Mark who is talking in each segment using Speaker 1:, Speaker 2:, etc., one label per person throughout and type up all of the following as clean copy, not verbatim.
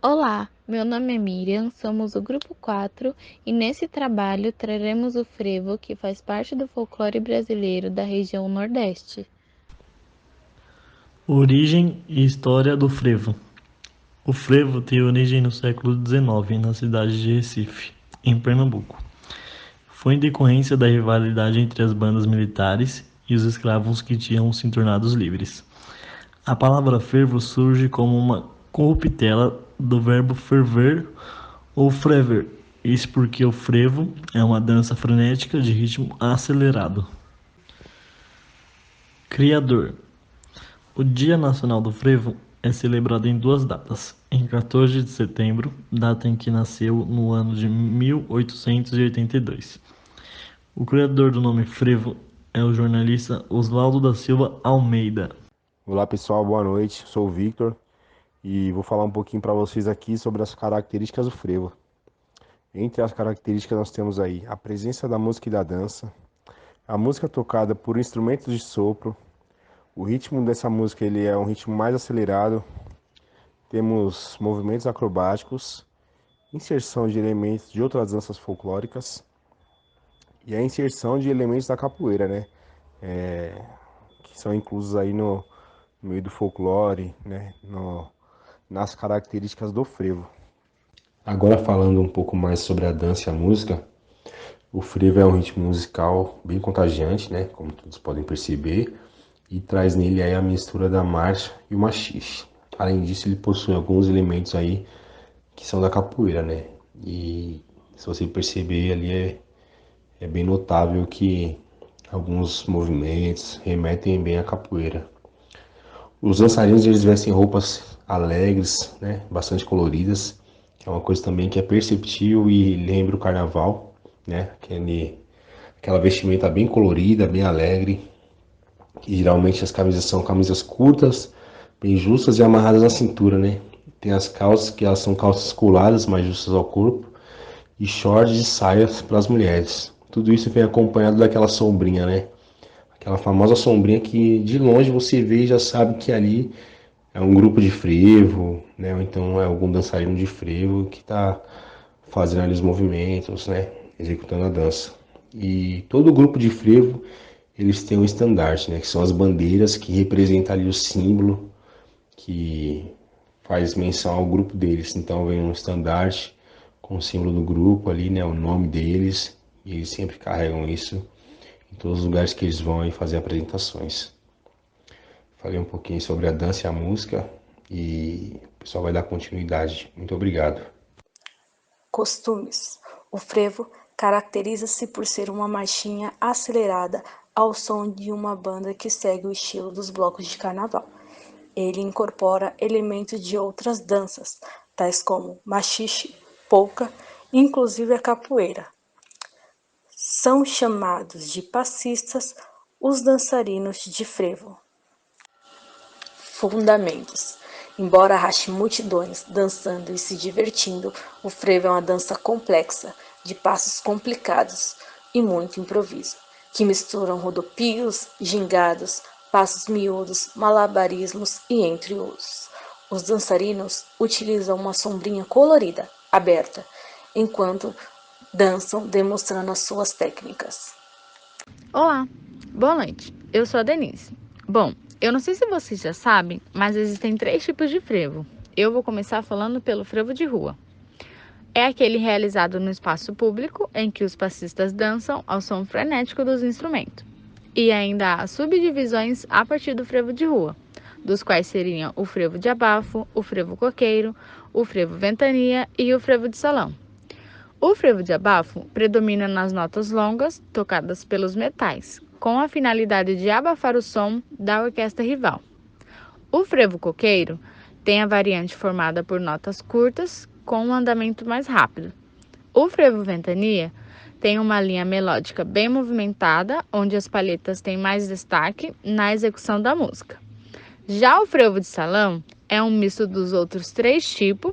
Speaker 1: Olá, meu nome é Miriam, somos o Grupo 4 e nesse trabalho traremos o frevo que faz parte do folclore brasileiro da região Nordeste.
Speaker 2: Origem e história do frevo. O frevo tem origem no século XIX, na cidade de Recife, em Pernambuco. Foi em decorrência da rivalidade entre as bandas militares e os escravos que tinham se tornado livres. A palavra fervo surge como uma corruptela do verbo ferver ou frever, isso porque o frevo é uma dança frenética de ritmo acelerado. Criador. O Dia Nacional do Frevo é celebrado em duas datas. Em 14 de setembro, data em que nasceu no ano de 1882. O criador do nome frevo é o jornalista Oswaldo da Silva Almeida.
Speaker 3: Olá pessoal, boa noite. Sou o Victor e vou falar um pouquinho para vocês aqui sobre as características do frevo. Entre as características nós temos aí a presença da música e da dança, a música tocada por instrumentos de sopro. O ritmo dessa música ele é um ritmo mais acelerado. Temos movimentos acrobáticos, inserção de elementos de outras danças folclóricas e a inserção de elementos da capoeira, né? Que são inclusos aí no meio do folclore, né? Nas características do frevo. Agora falando um pouco mais sobre a dança e a música, o frevo é um ritmo musical bem contagiante, né? Como todos podem perceber, e traz nele aí a mistura da marcha e o machixe. Além disso, ele possui alguns elementos aí que são da capoeira, né? E se você perceber ali é bem notável que alguns movimentos remetem bem à capoeira. Os dançarinos eles vestem roupas alegres, né? Bastante coloridas, que é uma coisa também que é perceptível e lembra o carnaval, né? Aquela vestimenta bem colorida, bem alegre. E geralmente as camisas são camisas curtas, bem justas e amarradas na cintura, né? Tem as calças que elas são calças coladas, mais justas ao corpo, e shorts e saias para as mulheres. Tudo isso vem acompanhado daquela sombrinha, né? Aquela famosa sombrinha que de longe você vê e já sabe que ali é um grupo de frevo, né? Ou então é algum dançarino de frevo que está fazendo ali os movimentos, né? Executando a dança. E todo grupo de frevo eles têm um estandarte, né? Que são as bandeiras que representam ali o símbolo que faz menção ao grupo deles. Então vem um estandarte com o símbolo do grupo ali, né? O nome deles, e eles sempre carregam isso em todos os lugares que eles vão aí fazer apresentações. Falei um pouquinho sobre a dança e a música e o pessoal vai dar continuidade. Muito obrigado.
Speaker 4: Costumes. O frevo caracteriza-se por ser uma marchinha acelerada ao som de uma banda que segue o estilo dos blocos de carnaval. Ele incorpora elementos de outras danças, tais como machixe, polca, inclusive a capoeira. São chamados de passistas os dançarinos de frevo. Fundamentos. Embora rache multidões dançando e se divertindo, o frevo é uma dança complexa, de passos complicados e muito improviso, que misturam rodopios, gingados, passos miúdos, malabarismos e entre outros. Os dançarinos utilizam uma sombrinha colorida, aberta, enquanto dançam demonstrando as suas técnicas.
Speaker 1: Olá, boa noite, eu sou a Denise. Bom, eu não sei se vocês já sabem, mas existem 3 tipos de frevo. Eu vou começar falando pelo frevo de rua. É aquele realizado no espaço público, em que os passistas dançam ao som frenético dos instrumentos. E ainda há subdivisões a partir do frevo de rua, dos quais seriam o frevo de abafo, o frevo coqueiro, o frevo ventania e o frevo de salão. O frevo de abafo predomina nas notas longas, tocadas pelos metais, com a finalidade de abafar o som da orquestra rival. O frevo coqueiro tem a variante formada por notas curtas, com um andamento mais rápido. O frevo ventania tem uma linha melódica bem movimentada, onde as palhetas têm mais destaque na execução da música. Já o frevo de salão é um misto dos outros 3 tipos,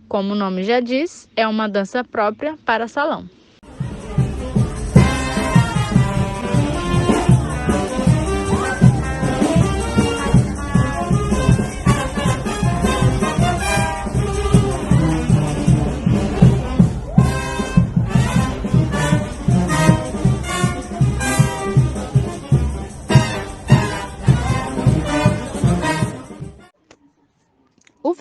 Speaker 1: como o nome já diz, é uma dança própria para salão.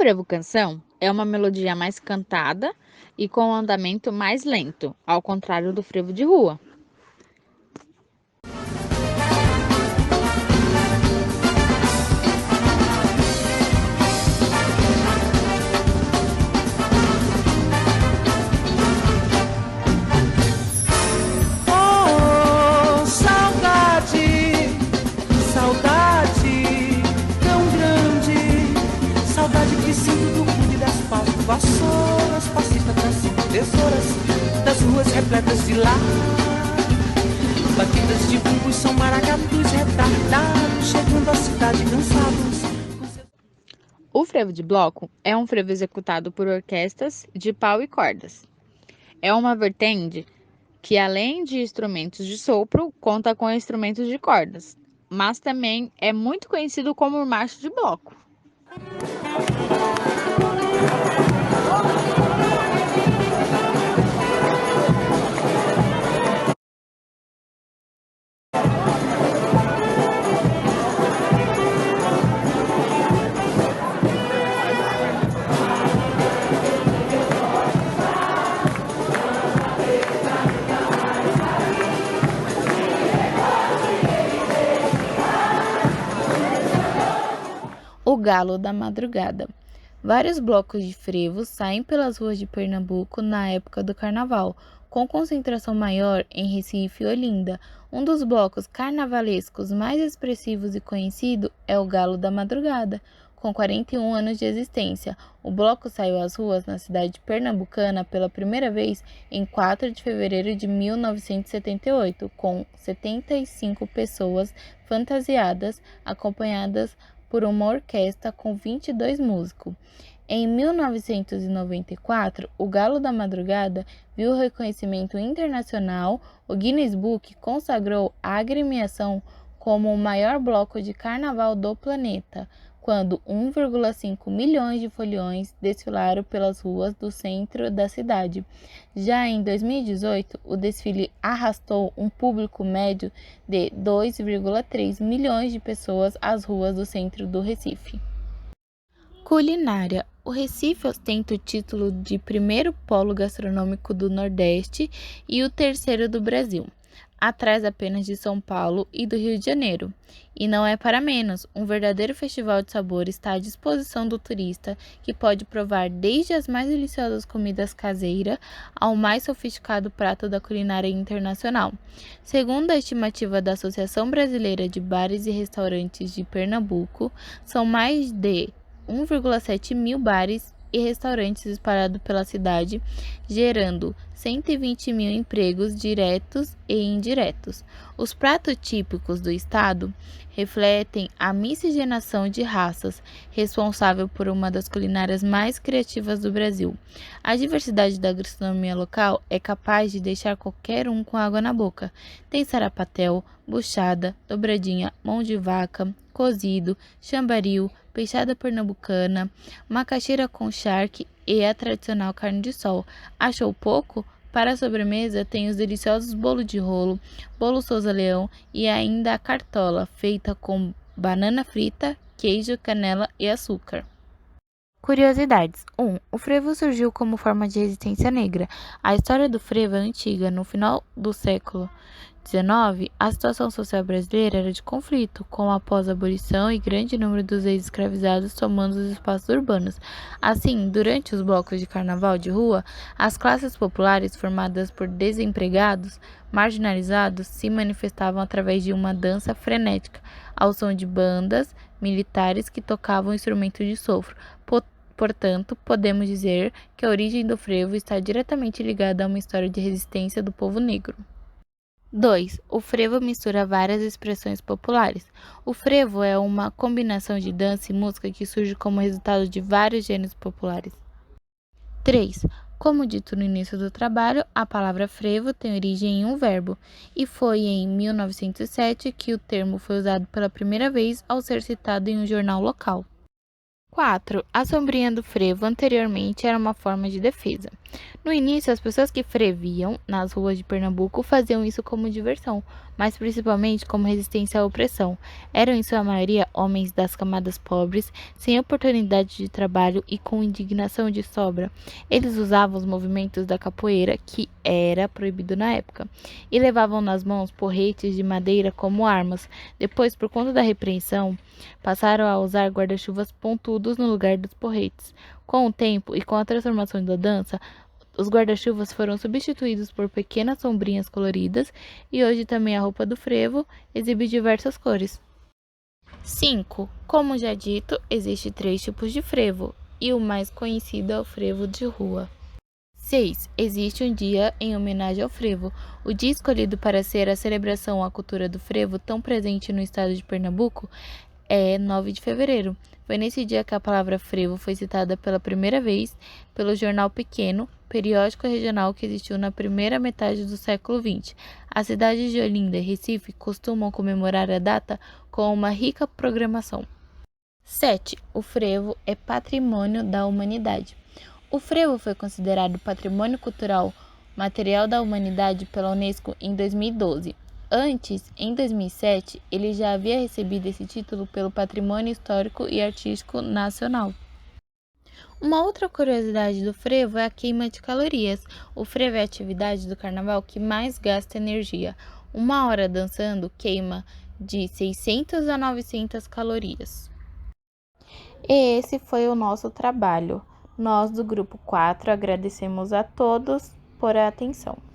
Speaker 1: frevo canção é uma melodia mais cantada e com um andamento mais lento, ao contrário do frevo de rua.
Speaker 5: Oh, saudade, saudade tão grande, saudade que sinto do clube das paus, vassouras, passista pra cima, tesouras das ruas repletas de lá. Batidas de bumbos são maracatus retardados, chegando à cidade cansados.
Speaker 1: O frevo de bloco é um frevo executado por orquestras de pau e cordas. É uma vertente que, além de instrumentos de sopro, conta com instrumentos de cordas, mas também é muito conhecido como marcho de bloco. O Galo da Madrugada. Vários blocos de frevos saem pelas ruas de Pernambuco na época do carnaval, com concentração maior em Recife e Olinda. Um dos blocos carnavalescos mais expressivos e conhecido é o Galo da Madrugada. Com 41 anos de existência, o bloco saiu às ruas na cidade pernambucana pela primeira vez em 4 de fevereiro de 1978, com 75 pessoas fantasiadas, acompanhadas por uma orquestra com 22 músicos. Em 1994, o Galo da Madrugada viu reconhecimento internacional. O Guinness Book consagrou a agremiação como o maior bloco de carnaval do planeta, quando 1,5 milhões de foliões desfilaram pelas ruas do centro da cidade. Já em 2018, o desfile arrastou um público médio de 2,3 milhões de pessoas às ruas do centro do Recife. Culinária. O Recife ostenta o título de primeiro polo gastronômico do Nordeste e o terceiro do Brasil, atrás apenas de São Paulo e do Rio de Janeiro. E não é para menos, um verdadeiro festival de sabor está à disposição do turista, que pode provar desde as mais deliciosas comidas caseiras ao mais sofisticado prato da culinária internacional. Segundo a estimativa da Associação Brasileira de Bares e Restaurantes de Pernambuco, são mais de 1,7 mil bares e restaurantes espalhados pela cidade, gerando 120 mil empregos diretos e indiretos. Os pratos típicos do estado refletem a miscigenação de raças, responsável por uma das culinárias mais criativas do Brasil. A diversidade da gastronomia local é capaz de deixar qualquer um com água na boca. Tem sarapatel, buchada, dobradinha, mão de vaca, cozido, chambaril, peixada pernambucana, macaxeira com charque e a tradicional carne de sol. Achou pouco? Para a sobremesa tem os deliciosos bolos de rolo, bolo Souza Leão e ainda a cartola, feita com banana frita, queijo, canela e açúcar. Curiosidades. 1. O frevo surgiu como forma de resistência negra. A história do frevo é antiga. No final do século XIX, a situação social brasileira era de conflito, com a pós-abolição e grande número dos ex-escravizados tomando os espaços urbanos. Assim, durante os blocos de carnaval de rua, as classes populares, formadas por desempregados, marginalizados, se manifestavam através de uma dança frenética, ao som de bandas militares que tocavam instrumentos de sopro. Portanto, podemos dizer que a origem do frevo está diretamente ligada a uma história de resistência do povo negro. 2. O frevo mistura várias expressões populares. O frevo é uma combinação de dança e música que surge como resultado de vários gêneros populares. 3. Como dito no início do trabalho, a palavra frevo tem origem em um verbo, e foi em 1907 que o termo foi usado pela primeira vez ao ser citado em um jornal local. 4. A sombrinha do frevo anteriormente era uma forma de defesa. No início, as pessoas que freviam nas ruas de Pernambuco faziam isso como diversão, mas principalmente como resistência à opressão. Eram, em sua maioria, homens das camadas pobres, sem oportunidade de trabalho e com indignação de sobra. Eles usavam os movimentos da capoeira, que era proibido na época, e levavam nas mãos porretes de madeira como armas. Depois, por conta da repreensão, passaram a usar guarda-chuvas pontudos no lugar dos porretes. Com o tempo e com a transformação da dança, os guarda-chuvas foram substituídos por pequenas sombrinhas coloridas e hoje também a roupa do frevo exibe diversas cores. 5. Como já dito, existem 3 tipos de frevo e o mais conhecido é o frevo de rua. 6. Existe um dia em homenagem ao frevo. O dia escolhido para ser a celebração à cultura do frevo, tão presente no estado de Pernambuco, é 9 de fevereiro. Foi nesse dia que a palavra frevo foi citada pela primeira vez pelo Jornal Pequeno, periódico regional que existiu na primeira metade do século XX. As cidades de Olinda e Recife costumam comemorar a data com uma rica programação. 7. O frevo é patrimônio da humanidade. O frevo foi considerado patrimônio cultural material da humanidade pela Unesco em 2012. Antes, em 2007, ele já havia recebido esse título pelo Patrimônio Histórico e Artístico Nacional. Uma outra curiosidade do frevo é a queima de calorias. O frevo é a atividade do carnaval que mais gasta energia. 1 hora dançando queima de 600 a 900 calorias. E esse foi o nosso trabalho. Nós do Grupo 4 agradecemos a todos por a atenção.